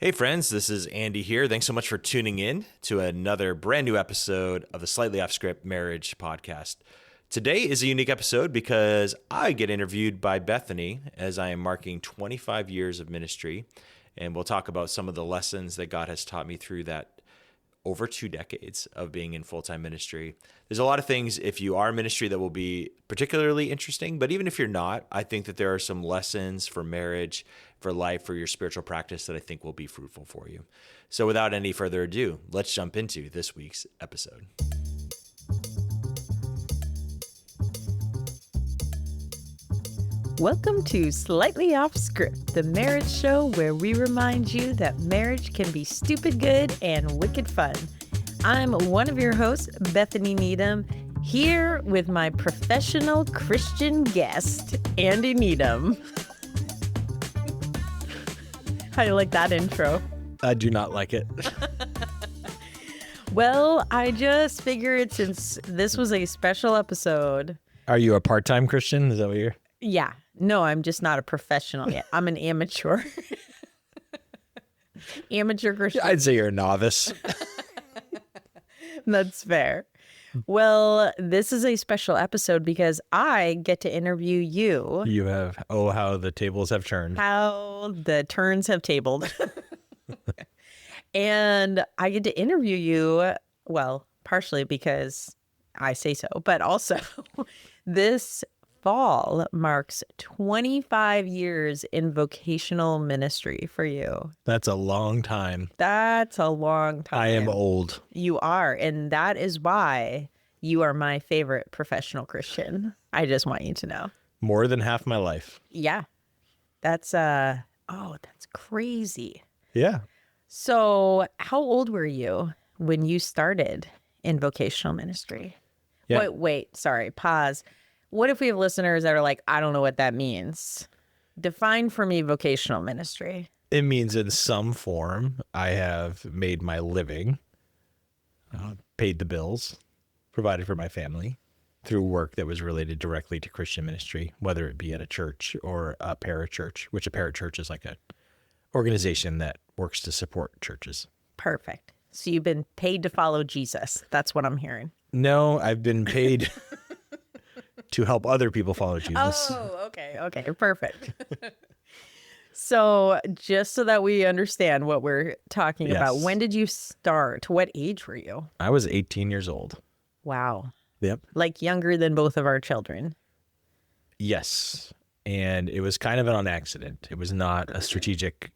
Hey friends, this is Andy here. Thanks so much for tuning in to another brand new episode of the Slightly Off Script Marriage Podcast. Today is a unique episode because I get interviewed by Bethany as I am marking 25 years of ministry, and we'll talk about some of the lessons that God has taught me through that over 2 decades of being in full-time ministry. There's a lot of things if you are in ministry that will be particularly interesting, but even if you're not, I think that there are some lessons for marriage, for life, for your spiritual practice that I think will be fruitful for you. So without any further ado, let's jump into this week's episode. Welcome to Slightly Off Script, the marriage show where we remind you that marriage can be stupid good and wicked fun. I'm one of your hosts, Bethany Needham, here with my professional Christian guest, Andy Needham. How do you like that intro? I do not like it. Well, I just figured since this was a special episode. Are you a part-time Christian? Is that what you're? Yeah. No, I'm just not a professional yet. I'm an amateur. Amateur Christian. I'd say you're a novice. That's fair. Well, this is a special episode because I get to interview you. You have, how the tables have turned. How the turns have tabled. And I get to interview you, well, partially because I say so, but also this fall marks 25 years in vocational ministry for you. That's a long time. That's a long time. I am old. You are, and that is why you are my favorite professional Christian. I just want you to know. More than half my life. Yeah. That's that's crazy. Yeah. So, how old were you when you started in vocational ministry? Yeah. Wait, sorry, pause. What if we have listeners that are like, I don't know what that means? Define for me vocational ministry. It means in some form I have made my living, paid the bills, provided for my family through work that was related directly to Christian ministry, whether it be at a church or a parachurch, which a parachurch is like an organization that works to support churches. Perfect. So you've been paid to follow Jesus. That's what I'm hearing. No, I've been paid to help other people follow Jesus. Oh, okay. Perfect. So just so that we understand what we're talking about, when did you start? What age were you? I was 18 years old. Wow. Yep. Like younger than both of our children. Yes. And it was kind of an accident. It was not a strategic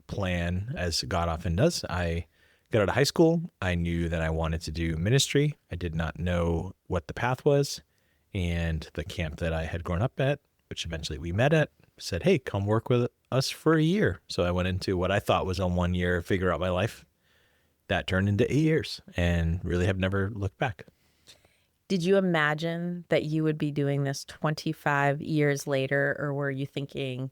plan as God often does. I got out of high school. I knew that I wanted to do ministry. I did not know what the path was. And the camp that I had grown up at, which eventually we met at, said, hey, come work with us for a year. So I went into what I thought was a 1 year figure out my life. That turned into 8 years and really have never looked back. Did you imagine that you would be doing this 25 years later, or were you thinking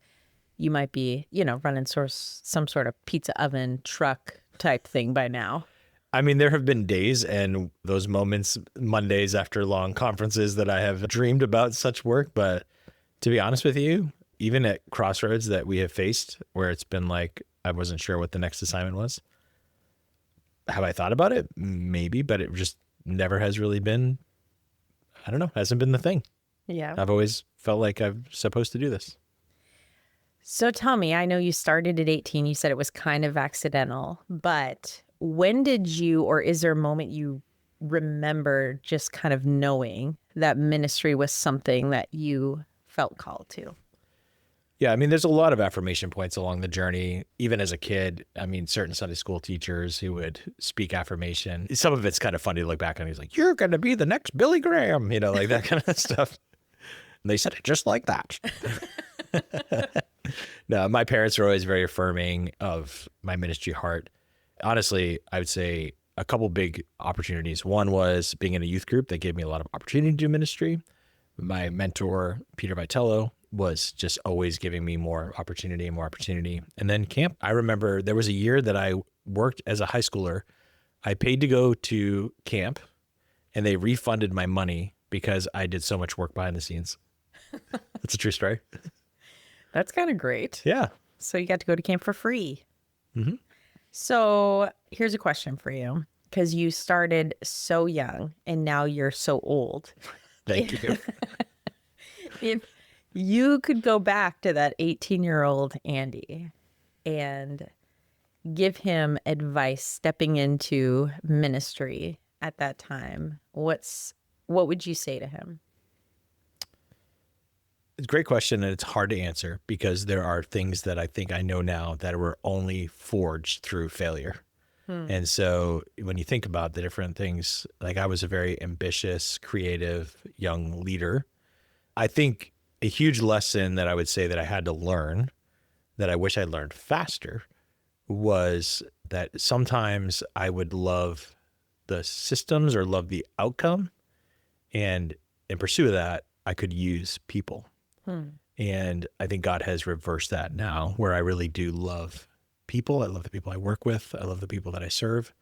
you might be, running some sort of pizza oven truck type thing by now? I mean, there have been days and those moments, Mondays after long conferences, that I have dreamed about such work. But to be honest with you, even at crossroads that we have faced where it's been like, I wasn't sure what the next assignment was. Have I thought about it? Maybe, but it just never has really been, I don't know, hasn't been the thing. Yeah. I've always felt like I'm supposed to do this. So tell me, I know you started at 18. You said it was kind of accidental, but when did you, or is there a moment you remember just kind of knowing that ministry was something that you felt called to? Yeah, I mean, there's a lot of affirmation points along the journey. Even as a kid, I mean, certain Sunday school teachers who would speak affirmation. Some of it's kind of funny to look back on. He's like, you're going to be the next Billy Graham, like that kind of stuff. And they said it just like that. No, my parents were always very affirming of my ministry heart. Honestly, I would say a couple big opportunities. One was being in a youth group that gave me a lot of opportunity to do ministry. My mentor, Peter Vitello, was just always giving me more opportunity and more opportunity. And then camp, I remember there was a year that I worked as a high schooler. I paid to go to camp and they refunded my money because I did so much work behind the scenes. That's a true story. That's kind of great. Yeah. So you got to go to camp for free. Mm-hmm. So here's a question for you, because you started so young and now you're so old. Thank you. If you could go back to that 18-year-old Andy and give him advice stepping into ministry at that time, what would you say to him? It's a great question, and it's hard to answer because there are things that I think I know now that were only forged through failure. And so when you think about the different things, like I was a very ambitious, creative young leader. I think a huge lesson that I would say that I had to learn that I wish I learned faster was that sometimes I would love the systems or love the outcome. And in pursuit of that, I could use people. And I think God has reversed that now, where I really do love people. I love the people I work with. I love the people that I serve.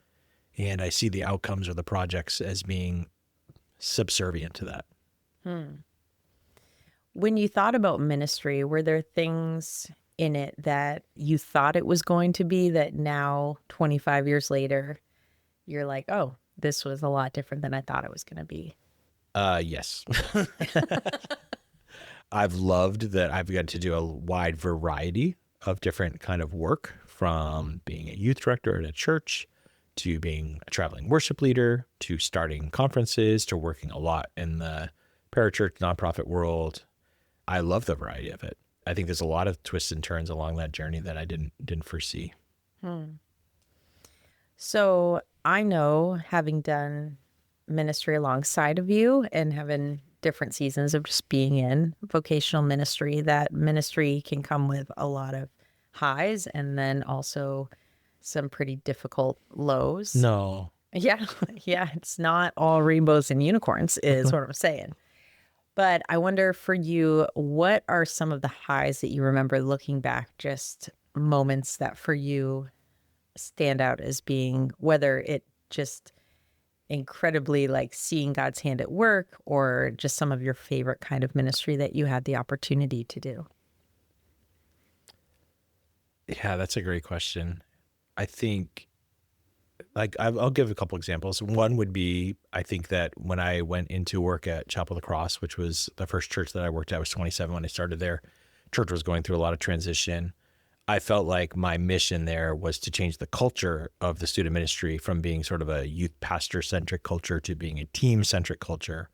And I see the outcomes or the projects as being subservient to that. When you thought about ministry, were there things in it that you thought it was going to be that now, 25 years later, you're like, oh, this was a lot different than I thought it was going to be? Yes. I've loved that I've got to do a wide variety of different kind of work, from being a youth director at a church to being a traveling worship leader to starting conferences to working a lot in the parachurch nonprofit world. I love the variety of it. I think there's a lot of twists and turns along that journey that I didn't foresee. So I know, having done ministry alongside of you and having different seasons of just being in vocational ministry, that ministry can come with a lot of highs and then also some pretty difficult lows. No. Yeah. Yeah. It's not all rainbows and unicorns is what I'm saying. But I wonder for you, what are some of the highs that you remember looking back, just moments that for you stand out as being, whether it just incredibly like seeing God's hand at work or just some of your favorite kind of ministry that you had the opportunity to do? Yeah, that's a great question. I think, like, I'll give a couple examples. One would be, I think that when I went into work at Chapel of the Cross, which was the first church that I worked at, I was 27 when I started there. Church was going through a lot of transition. I felt like my mission there was to change the culture of the student ministry from being sort of a youth pastor centric culture to being a team centric culture.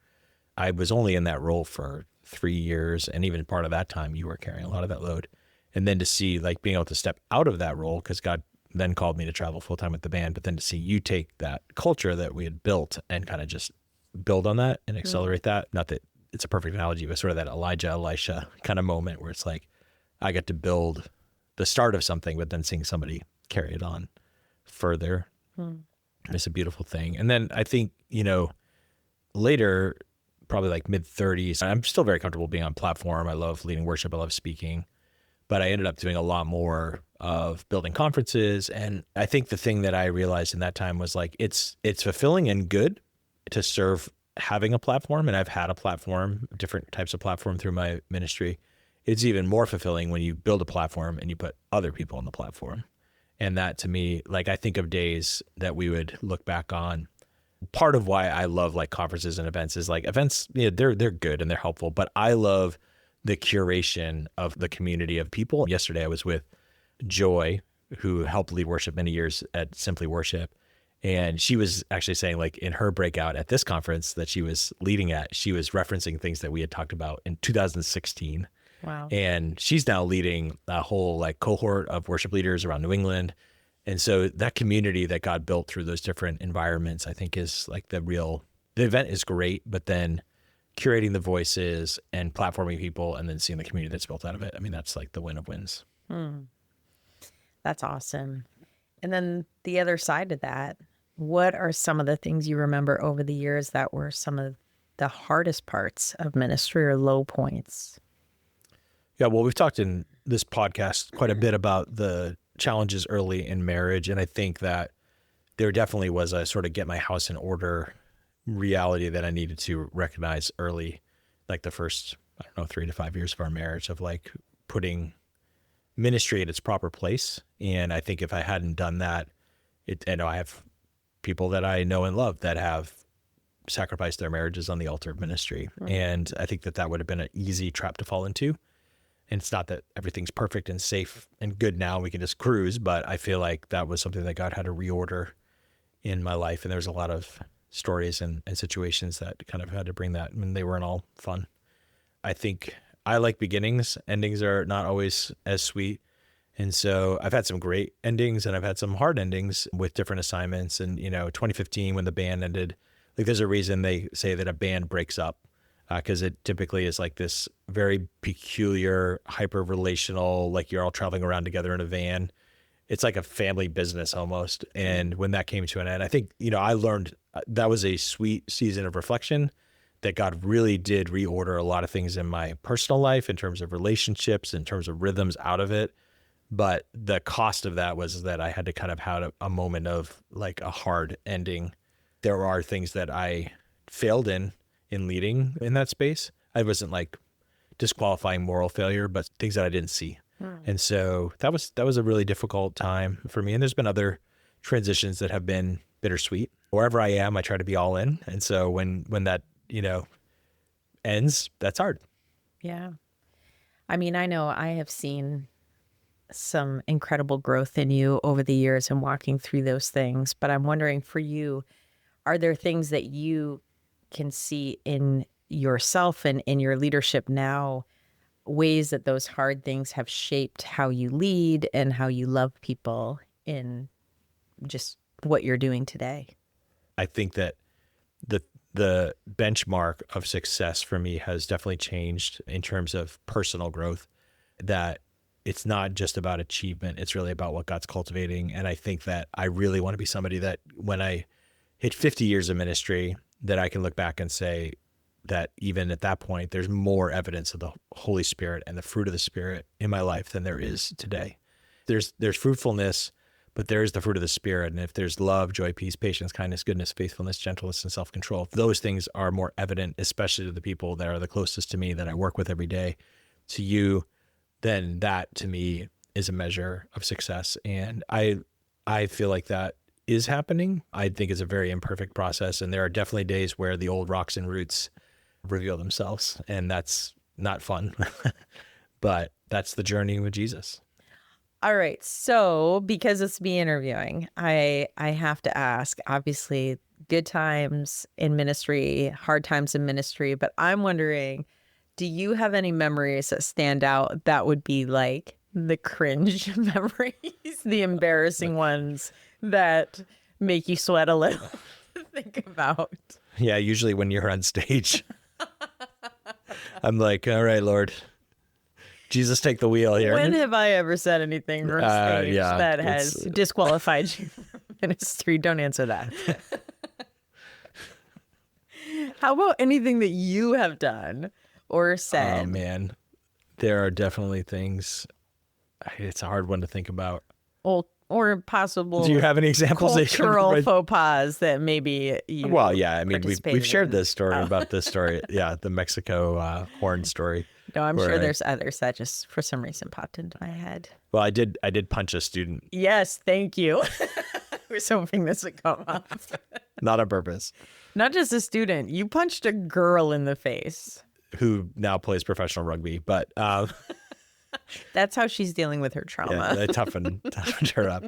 I was only in that role for 3 years. And even part of that time, you were carrying a lot of that load. And then to see, like, being able to step out of that role, because God then called me to travel full time with the band, but then to see you take that culture that we had built and kind of just build on that and accelerate that. Not that it's a perfect analogy, but sort of that Elisha kind of moment where it's like, I get to build the start of something, but then seeing somebody carry it on further. It's a beautiful thing. And then I think, later, probably like mid 30s, I'm still very comfortable being on platform. I love leading worship. I love speaking, but I ended up doing a lot more of building conferences. And I think the thing that I realized in that time was like, it's fulfilling and good to serve having a platform. And I've had a platform, different types of platform through my ministry. It's even more fulfilling when you build a platform and you put other people on the platform. And that, to me, like, I think of days that we would look back on. Part of why I love like conferences and events is like events, they're good and they're helpful, but I love the curation of the community of people. Yesterday I was with Joy, who helped lead worship many years at Simply Worship. And she was actually saying, like, in her breakout at this conference that she was leading at, she was referencing things that we had talked about in 2016. Wow. And she's now leading a whole like cohort of worship leaders around New England. And so that community that God built through those different environments, I think, is like the event is great, but then curating the voices and platforming people and then seeing the community that's built out of it. I mean, that's like the win of wins. That's awesome. And then the other side of that, what are some of the things you remember over the years that were some of the hardest parts of ministry or low points? Yeah, well, we've talked in this podcast quite a bit about the challenges early in marriage. And I think that there definitely was a sort of get my house in order reality that I needed to recognize early, like the first, 3 to 5 years of our marriage, of like putting ministry at its proper place. And I think if I hadn't done that, I have people that I know and love that have sacrificed their marriages on the altar of ministry. And I think that would have been an easy trap to fall into. And it's not that everything's perfect and safe and good now, we can just cruise, but I feel like that was something that God had to reorder in my life. And there's a lot of stories and situations that kind of had to bring that, and they weren't all fun. I think I like beginnings. Endings are not always as sweet. And so I've had some great endings and I've had some hard endings with different assignments. And, 2015, when the band ended, like there's a reason they say that a band breaks up, because it typically is like this very peculiar, hyper relational, like you're all traveling around together in a van. It's like a family business almost. And when that came to an end, I think, I learned that was a sweet season of reflection, that God really did reorder a lot of things in my personal life in terms of relationships, in terms of rhythms out of it. But the cost of that was that I had to kind of have a moment of like a hard ending. There are things that I failed in leading in that space. I wasn't like disqualifying moral failure, but things that I didn't see. And so that was a really difficult time for me. And there's been other transitions that have been bittersweet. Wherever I am, I try to be all in. And so when that, ends, that's hard. Yeah. I mean, I know I have seen some incredible growth in you over the years and walking through those things, but I'm wondering for you, are there things that you can see in yourself and in your leadership now, ways that those hard things have shaped how you lead and how you love people in just what you're doing today? I think that the benchmark of success for me has definitely changed in terms of personal growth, that it's not just about achievement. It's really about what God's cultivating. And I think that I really want to be somebody that when I hit 50 years of ministry, that I can look back and say that even at that point, there's more evidence of the Holy Spirit and the fruit of the Spirit in my life than there is today. There's fruitfulness, but there's the fruit of the Spirit. And if there's love, joy, peace, patience, kindness, goodness, faithfulness, gentleness, and self-control, if those things are more evident, especially to the people that are the closest to me, that I work with every day, to you, then that to me is a measure of success. And I feel like that is happening. I think it's a very imperfect process. And there are definitely days where the old rocks and roots reveal themselves, and that's not fun, but that's the journey with Jesus. All right. So because it's me interviewing, I have to ask, obviously, good times in ministry, hard times in ministry, but I'm wondering, do you have any memories that stand out that would be like the cringe memories, the embarrassing ones that make you sweat a little to think about? Yeah, usually when you're on stage, I'm like, all right, Lord, Jesus, take the wheel here. When have I ever said anything from stage that has disqualified you from ministry? Don't answer that. How about anything that you have done or said? Oh, man. There are definitely things. It's a hard one to think about. Or possible. Do you have any examples? Cultural faux pas that maybe you. Well, yeah. I mean, we've shared this story about this story. Yeah, the Mexico horn story. No, I'm sure there's others that just for some reason popped into my head. Well, I did punch a student. Yes, thank you. I was hoping this would come up. Not on purpose. Not just a student. You punched a girl in the face. Who now plays professional rugby, but that's how she's dealing with her trauma. Yeah, I toughened her up.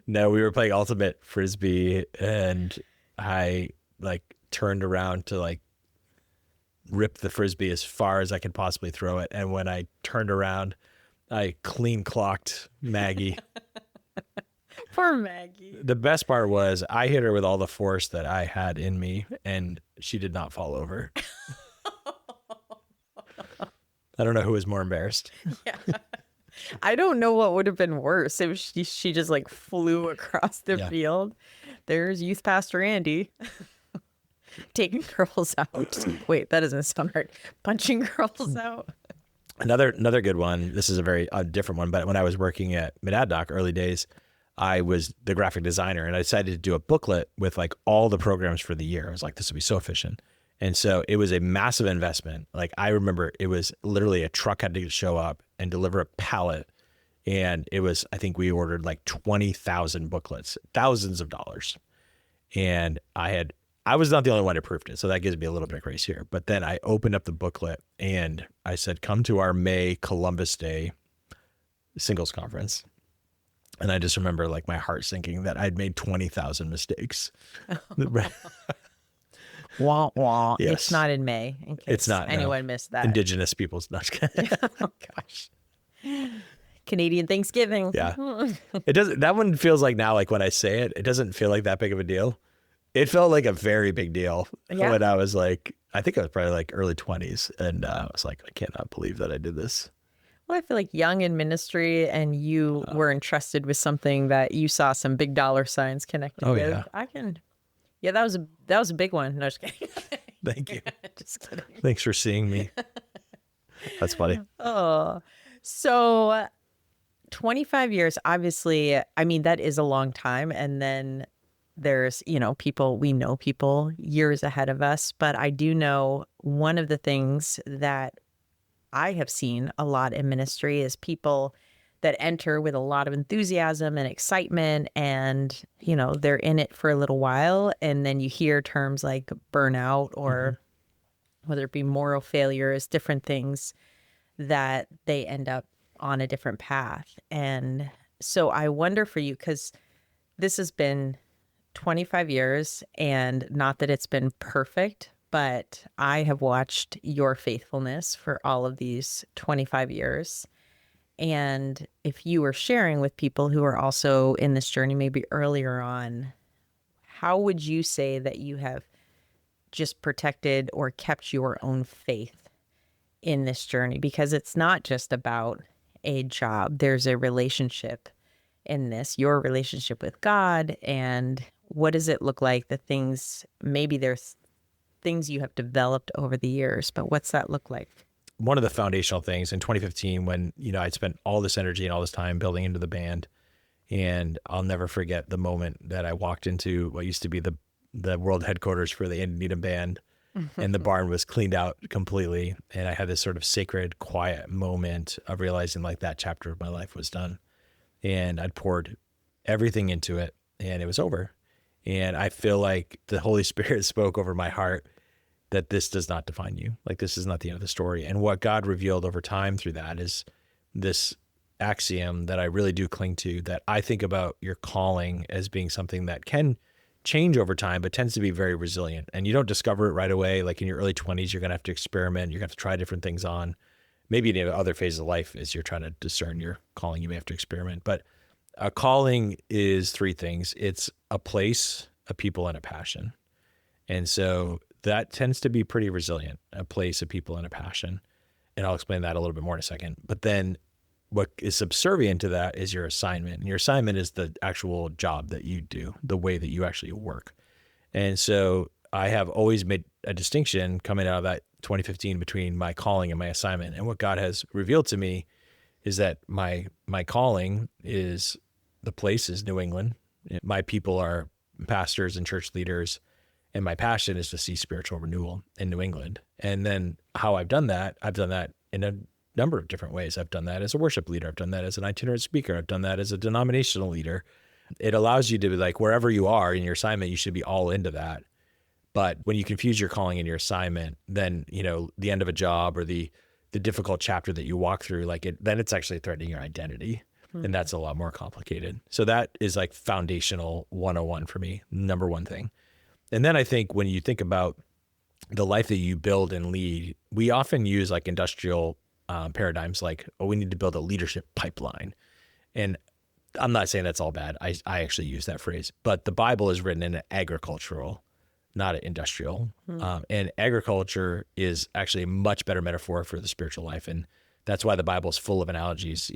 No, we were playing ultimate frisbee, and I turned around to rip the frisbee as far as I could possibly throw it. And when I turned around, I clean clocked Maggie. Poor Maggie. The best part was I hit her with all the force that I had in me, and she did not fall over. I don't know who was more embarrassed. Yeah. I don't know what would have been worse if she just flew across the field. There's youth pastor Andy taking girls out. Wait, that doesn't sound right. Punching girls out. Another good one. This is a very different one, but when I was working at Mid-Ad-Doc early days, I was the graphic designer, and I decided to do a booklet with all the programs for the year. I was like, this would be so efficient. And so it was a massive investment. I remember it was literally a truck had to show up and deliver a pallet And it was, I think we ordered like 20,000 booklets, thousands of dollars. And I was not the only one who proofed it. So that gives me a little bit of grace here. But then I opened up the booklet and I said, come to our May Columbus Day singles conference. And I just remember like my heart sinking that I'd made 20,000 mistakes. Wah, wah. Yes. It's not in May. In case It's not. anyone no. missed that. Indigenous people's not. Oh gosh. Canadian Thanksgiving. Yeah. It doesn't, that one feels like now, like when I say it, it doesn't feel like that big of a deal. It felt like a very big deal when I was like, I think I was probably like early 20s. And I was like, I cannot believe that I did this. Well, I feel like young in ministry and you were entrusted with something that you saw some big dollar signs connected with. Yeah. That was a big one. No, just kidding. Thank you. Just kidding. Thanks for seeing me. That's funny. Oh, so 25 years, obviously, I mean, that is a long time. And then there's, we know people years ahead of us. But I do know one of the things that I have seen a lot in ministry is people that enter with a lot of enthusiasm and excitement and, they're in it for a little while. And then you hear terms like burnout or whether it be moral failures, different things that they end up on a different path. And so I wonder for you, because this has been 25 years and not that it's been perfect, but I have watched your faithfulness for all of these 25 years. And if you were sharing with people who are also in this journey, maybe earlier on, how would you say that you have just protected or kept your own faith in this journey? Because it's not just about a job. There's a relationship in this, your relationship with God. And what does it look like? Maybe there's things you have developed over the years, but what's that look like? One of the foundational things in 2015, when, I'd spent all this energy and all this time building into the band, and I'll never forget the moment that I walked into what used to be the world headquarters for the Needham band, and the barn was cleaned out completely. And I had this sort of sacred, quiet moment of realizing like that chapter of my life was done. And I'd poured everything into it and it was over. And I feel like the Holy Spirit spoke over my heart that this does not define you. Like this is not the end of the story. And what God revealed over time through that is this axiom that I really do cling to, that I think about your calling as being something that can change over time, but tends to be very resilient. And you don't discover it right away. Like in your early 20s, you're going to have to experiment. You're going to have to try different things on. Maybe in other phases of life, as you're trying to discern your calling, you may have to experiment. But a calling is three things. It's a place, a people, and a passion. And so that tends to be pretty resilient, a place, a people, and a passion. And I'll explain that a little bit more in a second. But then what is subservient to that is your assignment. And your assignment is the actual job that you do, the way that you actually work. And so I have always made a distinction coming out of that 2015 between my calling and my assignment. And what God has revealed to me is that my calling is, the place is New England. My people are pastors and church leaders. And my passion is to see spiritual renewal in New England. And then how I've done that in a number of different ways. I've done that as a worship leader. I've done that as an itinerant speaker. I've done that as a denominational leader. It allows you to be like, wherever you are in your assignment, you should be all into that. But when you confuse your calling and your assignment, then, the end of a job or the difficult chapter that you walk through, then it's actually threatening your identity. Mm-hmm. And that's a lot more complicated. So that is like foundational 101 for me, number one thing. And then I think when you think about the life that you build and lead, we often use like industrial paradigms like, we need to build a leadership pipeline. And I'm not saying that's all bad. I actually use that phrase. But the Bible is written in an agricultural, not an industrial. And agriculture is actually a much better metaphor for the spiritual life. And that's why the Bible is full of analogies.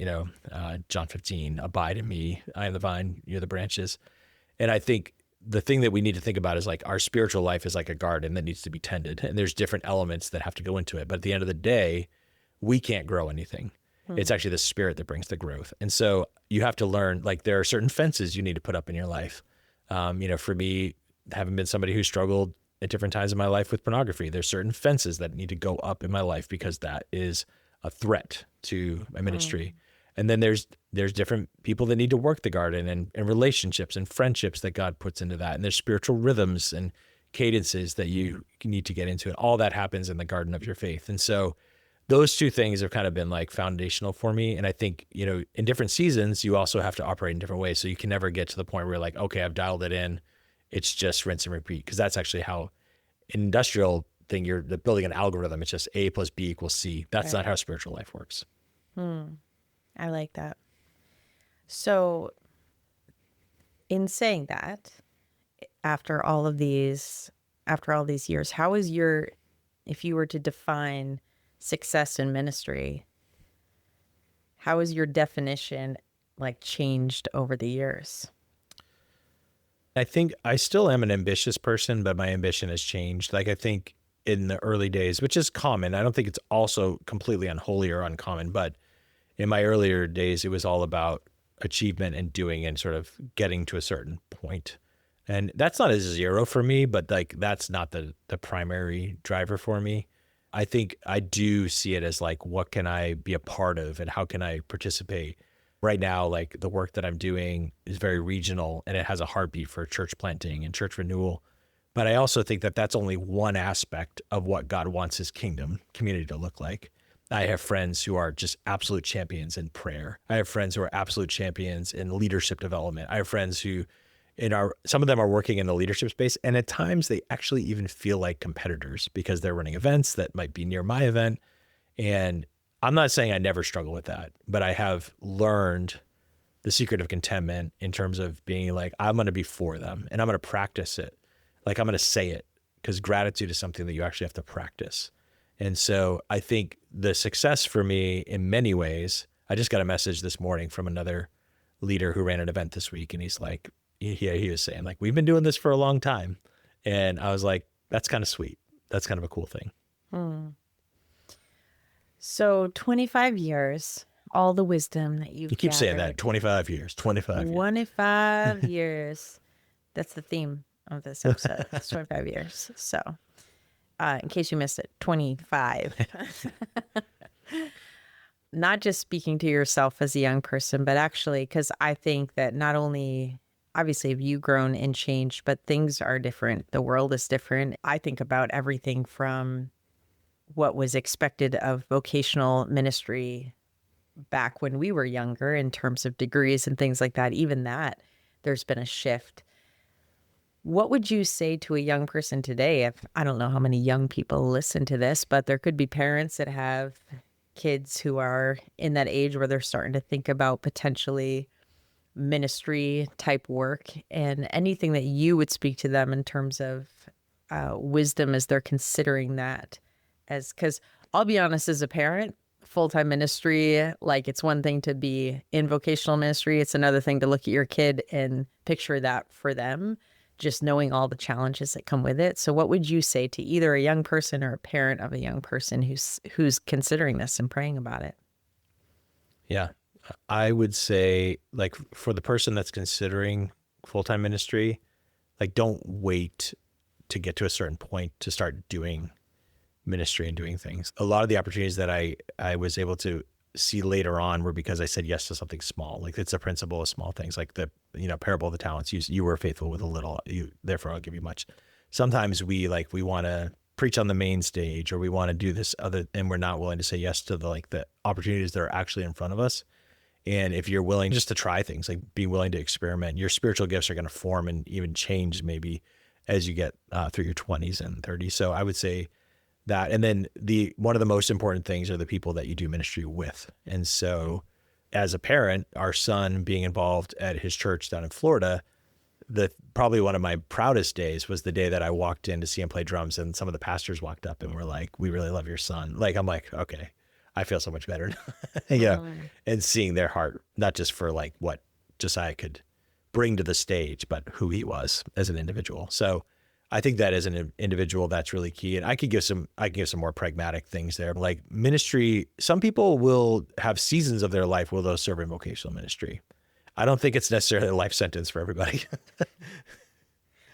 John 15, abide in me, I am the vine, you're the branches. And I think the thing that we need to think about is like our spiritual life is like a garden that needs to be tended. And there's different elements that have to go into it. But at the end of the day, we can't grow anything. It's actually the Spirit that brings the growth. And so you have to learn, like there are certain fences you need to put up in your life. For me, having been somebody who struggled at different times in my life with pornography, there's certain fences that need to go up in my life because that is a threat to my ministry. And then there's there's different people that need to work the garden, and relationships and friendships that God puts into that. And there's spiritual rhythms and cadences that you need to get into. And all that happens in the garden of your faith. And so those two things have kind of been like foundational for me. And I think, in different seasons, you also have to operate in different ways. So you can never get to the point where you're like, okay, I've dialed it in. It's just rinse and repeat. Because that's actually how industrial thing, you're building an algorithm. It's just A plus B equals C. That's not how spiritual life works. I like that. So in saying that, after all these years, how is if you were to define success in ministry, how is your definition like changed over the years? I think I still am an ambitious person, but my ambition has changed. Like I think in the early days, which is common, I don't think it's also completely unholy or uncommon, but in my earlier days, it was all about achievement and doing and sort of getting to a certain point. And that's not a zero for me, but like that's not the primary driver for me. I think I do see it as like, what can I be a part of and how can I participate? Right now, like the work that I'm doing is very regional and it has a heartbeat for church planting and church renewal. But I also think that that's only one aspect of what God wants his kingdom community to look like. I have friends who are just absolute champions in prayer. I have friends who are absolute champions in leadership development. I have friends who some of them are working in the leadership space. And at times they actually even feel like competitors because they're running events that might be near my event. And I'm not saying I never struggle with that, but I have learned the secret of contentment in terms of being like, I'm going to be for them and I'm going to practice it. Like I'm going to say it, because gratitude is something that you actually have to practice. And so I think the success for me in many ways, I just got a message this morning from another leader who ran an event this week. And he's like, he was saying like, we've been doing this for a long time. And I was like, that's kind of sweet. That's kind of a cool thing. So 25 years, all the wisdom that you've You keep saying gathered. that, 25 years. 25 years. That's the theme of this episode. It's 25 years. So in case you missed it, 25. Not just speaking to yourself as a young person, but actually, because I think that not only, obviously, have you grown and changed, but things are different. The world is different. I think about everything from what was expected of vocational ministry back when we were younger in terms of degrees and things like that. Even that, there's been a shift. What would you say to a young person today? I don't know how many young people listen to this, but there could be parents that have kids who are in that age where they're starting to think about potentially ministry type work, and anything that you would speak to them in terms of wisdom as they're considering that. Because I'll be honest, as a parent, full-time ministry, like it's one thing to be in vocational ministry. It's another thing to look at your kid and picture that for them, just knowing all the challenges that come with it. So what would you say to either a young person or a parent of a young person who's considering this and praying about it? Yeah, I would say like for the person that's considering full-time ministry, like don't wait to get to a certain point to start doing ministry and doing things. A lot of the opportunities that I was able to see later on were because I said yes to something small. Like it's a principle of small things, like the parable of the talents. You were faithful with a little, therefore I'll give you much. Sometimes we want to preach on the main stage, or we want to do this other, and we're not willing to say yes to the opportunities that are actually in front of us. And if you're willing just to try things, like be willing to experiment, your spiritual gifts are going to form and even change maybe as you get through your 20s and 30s. So I would say that. And then one of the most important things are the people that you do ministry with. And so as a parent, our son being involved at his church down in Florida, probably one of my proudest days was the day that I walked in to see him play drums, and some of the pastors walked up and were like, "We really love your son." Like, I'm like, okay, I feel so much better. And seeing their heart, not just for like what Josiah could bring to the stage, but who he was as an individual. So I think that as an individual, that's really key. And I could give some more pragmatic things there. Like ministry, some people will have seasons of their life where they'll serve in vocational ministry. I don't think it's necessarily a life sentence for everybody. I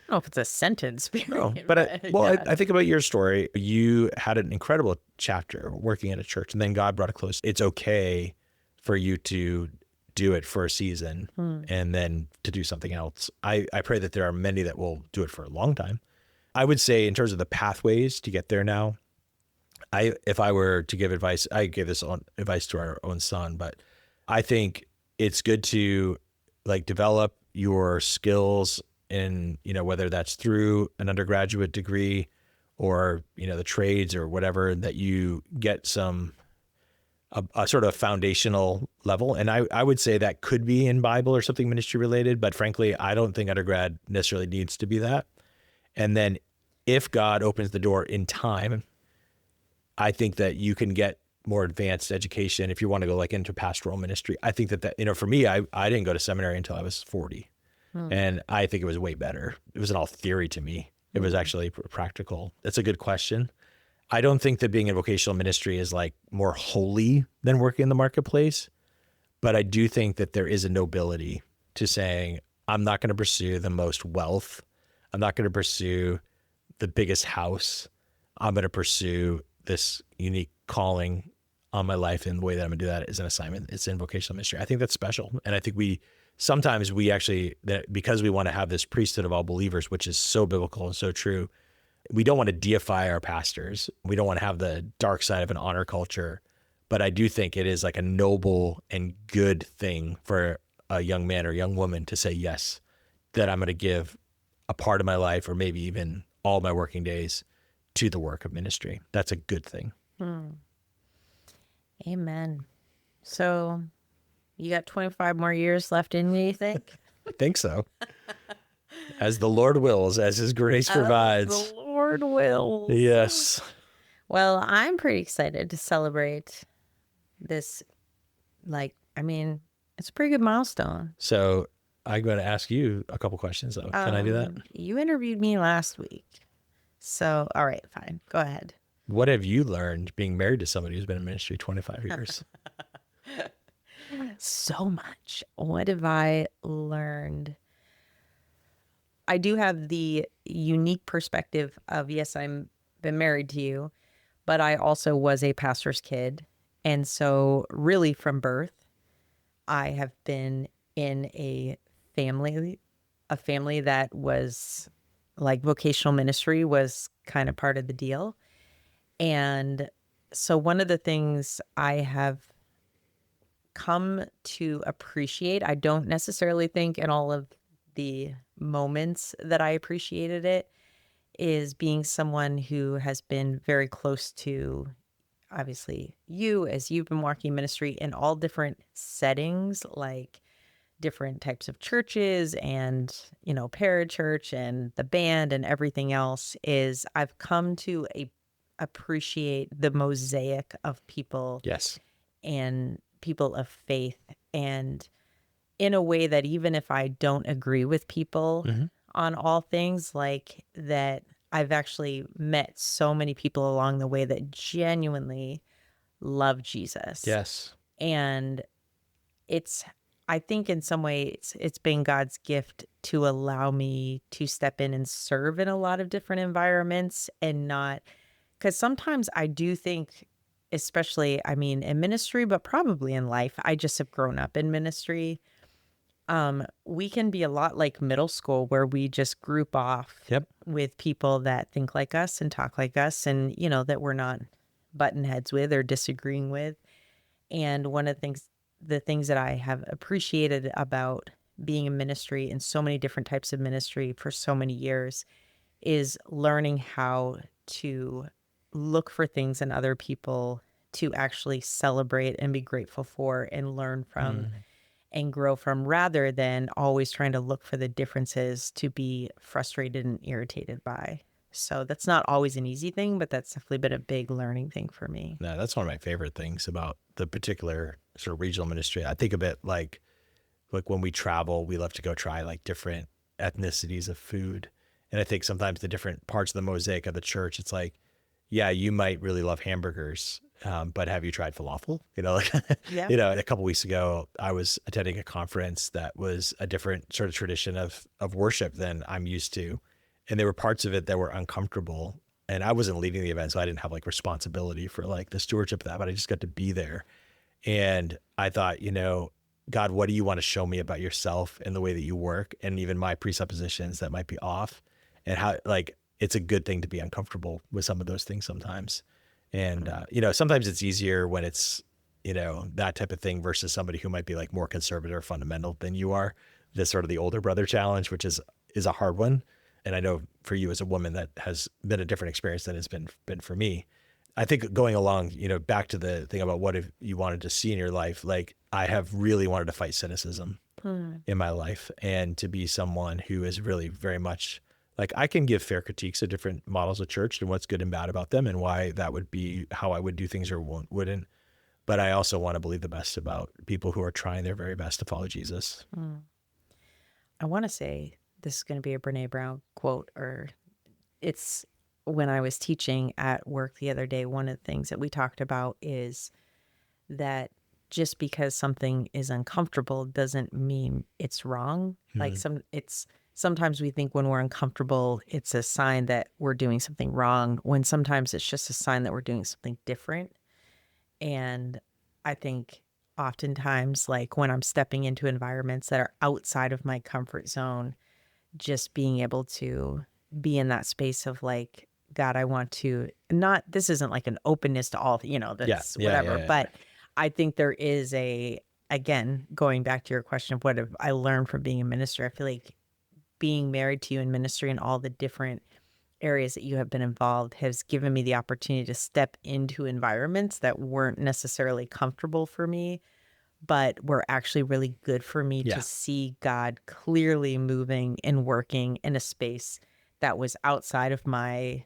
don't know if it's a sentence. No, but I think about your story. You had an incredible chapter working at a church, and then God brought it close. It's okay for you to do it for a season and then to do something else. I pray that there are many that will do it for a long time. I would say in terms of the pathways to get there now, if I were to give advice, I give this advice to our own son, but I think it's good to like develop your skills in, whether that's through an undergraduate degree or, the trades or whatever, that you get a sort of foundational level. And I would say that could be in Bible or something ministry related, but frankly, I don't think undergrad necessarily needs to be that. And then if God opens the door in time, I think that you can get more advanced education if you want to go like into pastoral ministry. I think that for me, I didn't go to seminary until I was 40. And I think it was way better. It wasn't all theory to me. It was actually practical. That's a good question. I don't think that being in vocational ministry is like more holy than working in the marketplace, but I do think that there is a nobility to saying, I'm not going to pursue the most wealth. I'm not going to pursue the biggest house. I'm going to pursue this unique calling on my life, and the way that I'm going to do that is an assignment. It's in vocational ministry. I think that's special. And I think sometimes we actually, because we want to have this priesthood of all believers, which is so biblical and so true, we don't want to deify our pastors. We don't want to have the dark side of an honor culture. But I do think it is like a noble and good thing for a young man or young woman to say, yes, that I'm going to give a part of my life, or maybe even all my working days, to the work of ministry. That's a good thing. Amen. So you got 25 more years left in you, you think? I think so. As the Lord wills, as his grace provides. The Lord wills. Yes. Well, I'm pretty excited to celebrate this. It's a pretty good milestone. So I'm going to ask you a couple questions, though. Can I do that? You interviewed me last week. So, all right, fine. Go ahead. What have you learned being married to somebody who's been in ministry 25 years? So much. What have I learned? I do have the unique perspective of, yes, I'm been married to you, but I also was a pastor's kid. And so really from birth, I have been in a family that was like vocational ministry was kind of part of the deal. And so one of the things I have come to appreciate, I don't necessarily think in all of the moments that I appreciated it, is being someone who has been very close to, obviously, you as you've been walking ministry in all different settings, like different types of churches and, parachurch and the band and everything else, is I've come to appreciate the mosaic of people. Yes. And people of faith, and in a way that even if I don't agree with people on all things, like that, I've actually met so many people along the way that genuinely love Jesus. Yes. And I think in some ways it's been God's gift to allow me to step in and serve in a lot of different environments, and not, because sometimes I do think, especially, in ministry, but probably in life, I just have grown up in ministry. We can be a lot like middle school, where we just group off with people that think like us and talk like us, and, that we're not button heads with or disagreeing with. And one of the things that I have appreciated about being in ministry, in so many different types of ministry for so many years, is learning how to look for things in other people to actually celebrate and be grateful for and learn from and grow from, rather than always trying to look for the differences to be frustrated and irritated by. So that's not always an easy thing, but that's definitely been a big learning thing for me. No, that's one of my favorite things about the particular sort of regional ministry. I think of it like when we travel, we love to go try like different ethnicities of food. And I think sometimes the different parts of the mosaic of the church, it's like, yeah, you might really love hamburgers, but have you tried falafel? A couple weeks ago, I was attending a conference that was a different sort of tradition of worship than I'm used to. And there were parts of it that were uncomfortable. And I wasn't leading the event, so I didn't have like responsibility for like the stewardship of that, but I just got to be there. And I thought, God, what do you want to show me about yourself and the way that you work, and even my presuppositions that might be off, and how, like, it's a good thing to be uncomfortable with some of those things sometimes. And, sometimes it's easier when it's, that type of thing versus somebody who might be like more conservative or fundamental than you are. This sort of the older brother challenge, which is a hard one. And I know for you as a woman that has been a different experience than it's been for me. I think going along, back to the thing about what if you wanted to see in your life, like I have really wanted to fight cynicism in my life, and to be someone who is really very much like, I can give fair critiques of different models of church and what's good and bad about them and why that would be how I would do things or wouldn't. But I also want to believe the best about people who are trying their very best to follow Jesus. I want to say this is going to be a Brene Brown quote, or it's when I was teaching at work the other day, one of the things that we talked about is that just because something is uncomfortable doesn't mean it's wrong. Like sometimes we think when we're uncomfortable, it's a sign that we're doing something wrong, when sometimes it's just a sign that we're doing something different. And I think oftentimes, like when I'm stepping into environments that are outside of my comfort zone, just being able to be in that space of like, God, I want to not, this isn't like an openness to all, that's whatever. But I think there is again, going back to your question of what have I learned from being a minister, I feel like being married to you in ministry and all the different areas that you have been involved has given me the opportunity to step into environments that weren't necessarily comfortable for me, but were actually really good for me to see God clearly moving and working in a space that was outside of my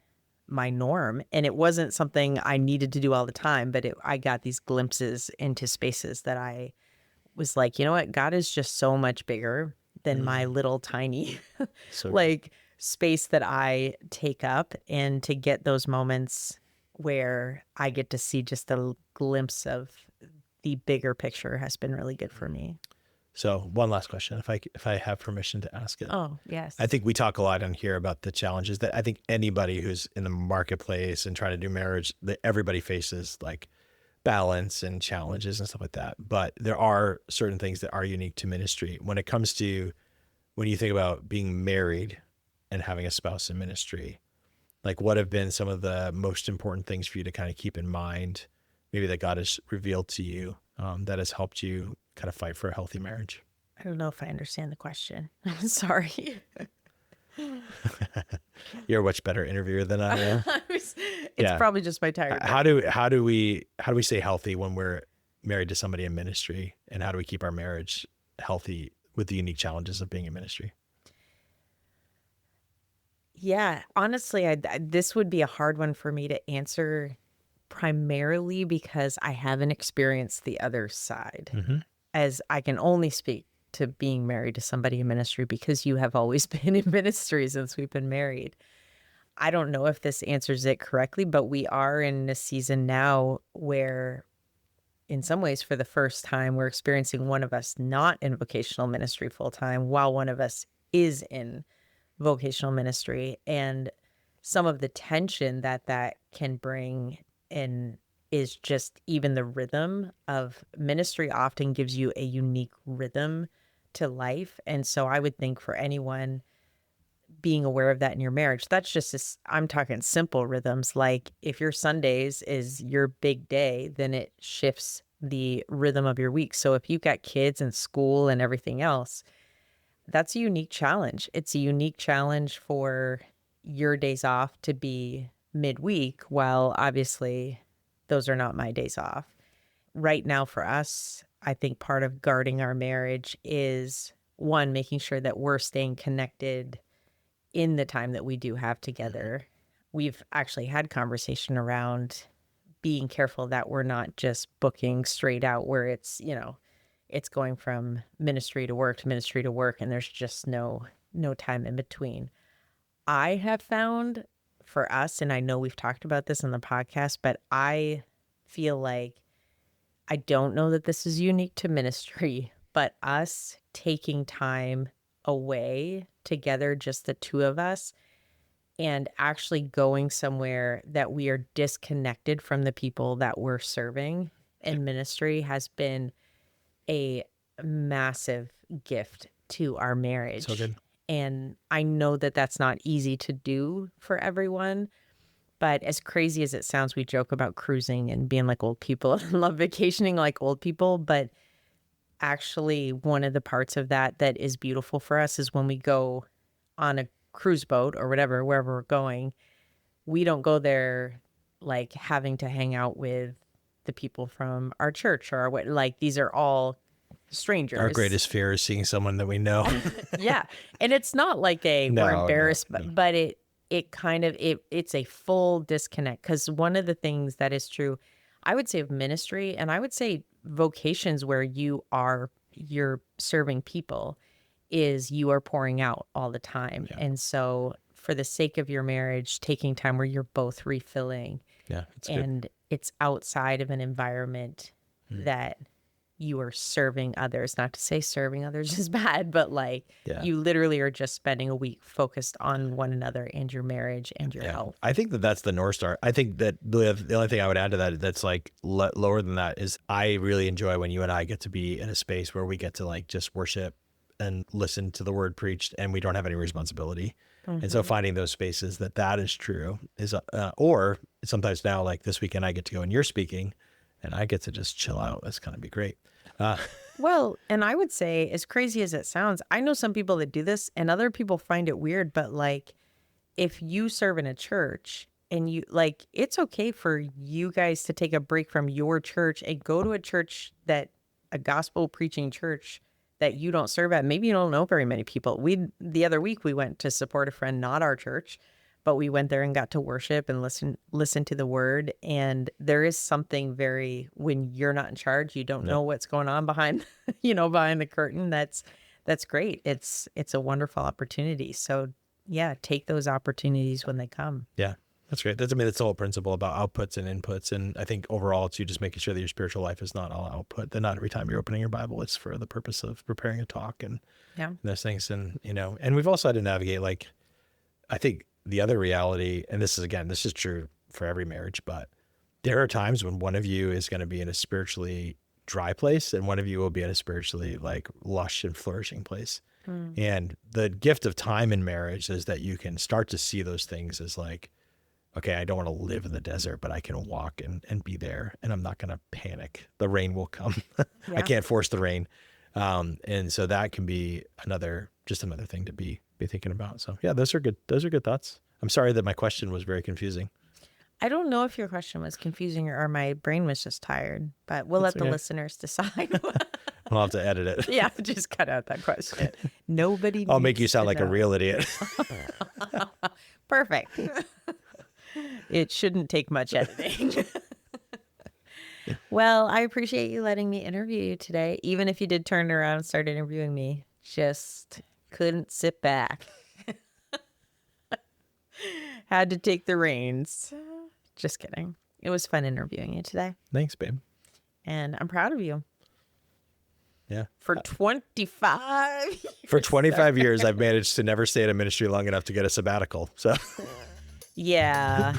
norm. And it wasn't something I needed to do all the time, but I got these glimpses into spaces that I was like, you know what? God is just so much bigger than my little tiny like space that I take up. And to get those moments where I get to see just a glimpse of the bigger picture has been really good for me. So one last question, if I have permission to ask it. Oh, yes. I think we talk a lot on here about the challenges that I think anybody who's in the marketplace and trying to do marriage, that everybody faces, like balance and challenges and stuff like that. But there are certain things that are unique to ministry. When it comes to, when you think about being married and having a spouse in ministry, like what have been some of the most important things for you to kind of keep in mind, maybe that God has revealed to you, that has helped you kind of fight for a healthy marriage? I don't know if I understand the question. I'm sorry. You're a much better interviewer than I am. It's probably just my tired. How do we stay healthy when we're married to somebody in ministry, and how do we keep our marriage healthy with the unique challenges of being in ministry? Yeah, honestly, this would be a hard one for me to answer, primarily because I haven't experienced the other side, as I can only speak to being married to somebody in ministry because you have always been in ministry since we've been married. I don't know if this answers it correctly, but we are in a season now where, in some ways, for the first time, we're experiencing one of us not in vocational ministry full time while one of us is in vocational ministry. And some of the tension that can bring in is just even the rhythm of ministry often gives you a unique rhythm to life. And so I would think for anyone being aware of that in your marriage, that's just, I'm talking simple rhythms. Like if your Sundays is your big day, then it shifts the rhythm of your week. So if you've got kids and school and everything else, that's a unique challenge. It's a unique challenge for your days off to be midweek, while obviously those are not my days off. Right now for us, I think part of guarding our marriage is, one, making sure that we're staying connected in the time that we do have together. We've actually had conversation around being careful that we're not just booking straight out where it's, it's going from ministry to work and there's just no time in between. I have found for us, and I know we've talked about this on the podcast, but I feel like, I don't know that this is unique to ministry, but us taking time away together, just the two of us, and actually going somewhere that we are disconnected from the people that we're serving in ministry has been a massive gift to our marriage. So good. And I know that that's not easy to do for everyone. But as crazy as it sounds, we joke about cruising and being like old people and love vacationing like old people. But actually, one of the parts of that that is beautiful for us is when we go on a cruise boat or whatever, wherever we're going, we don't go there like having to hang out with the people from our church or what. Like, these are all strangers. Our greatest fear is seeing someone that we know. Yeah. And it's not like we're embarrassed, but it's a full disconnect. Because one of the things that is true, I would say, of ministry, and I would say vocations where you're serving people, is you are pouring out all the time. Yeah. And so for the sake of your marriage, taking time where you're both refilling. Yeah, that's and good. It's outside of an environment that you are serving others. Not to say serving others is bad, but you literally are just spending a week focused on one another and your marriage and your health. I think that's the North Star. I think that the only thing I would add to that that's like lower than that is I really enjoy when you and I get to be in a space where we get to like just worship and listen to the word preached and we don't have any responsibility. Mm-hmm. And so finding those spaces that is true is, or sometimes now like this weekend I get to go and you're speaking and I get to just chill out. That's going to be great. Well, and I would say, as crazy as it sounds, I know some people that do this and other people find it weird, but like if you serve in a church and you like, it's okay for you guys to take a break from your church and go to a church a gospel preaching church that you don't serve at. Maybe you don't know very many people. The other week we went to support a friend, not our church, but we went there and got to worship and listen to the word. And there is something when you're not in charge, you don't know what's going on behind the curtain. That's great. It's a wonderful opportunity. So yeah, take those opportunities when they come. Yeah, that's great. That's the whole principle about outputs and inputs. And I think overall it's you just making sure that your spiritual life is not all output, that not every time you're opening your Bible, it's for the purpose of preparing a talk and those things. And, and we've also had to navigate, like, I think, the other reality, and this is true for every marriage, but there are times when one of you is going to be in a spiritually dry place and one of you will be in a spiritually like lush and flourishing place. And the gift of time in marriage is that you can start to see those things as like, okay, I don't want to live in the desert, but I can walk and be there and I'm not going to panic. The rain will come. I can't force the rain. And so that can be another thing to be thinking about. So yeah, those are good thoughts. I'm sorry that my question was very confusing. I don't know if your question was confusing or my brain was just tired, but we'll let the listeners decide. I'll have to edit it. Yeah, just cut out that question. Nobody I'll make you sound like a real idiot. Perfect. It shouldn't take much editing. Well, I appreciate you letting me interview you today. Even if you did turn around and start interviewing me, just couldn't sit back. Had to take the reins. Just kidding. It was fun interviewing you today. Thanks, babe. And I'm proud of you. Yeah. For 25 years. For 25 years, I've managed to never stay at a ministry long enough to get a sabbatical. So Yeah.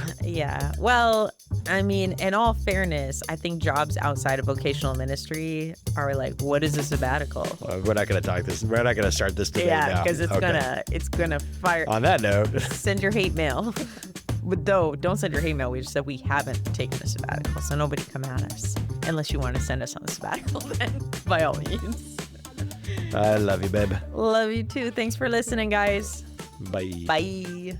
Well, I mean, in all fairness, I think jobs outside of vocational ministry are like, what is a sabbatical? We're not going to talk this. We're not going to start this debate now. Yeah, because it's gonna fire. On that note, send your hate mail. But don't send your hate mail. We just said we haven't taken a sabbatical, so nobody come at us unless you want to send us on a sabbatical. Then by all means. I love you, babe. Love you too. Thanks for listening, guys. Bye. Bye.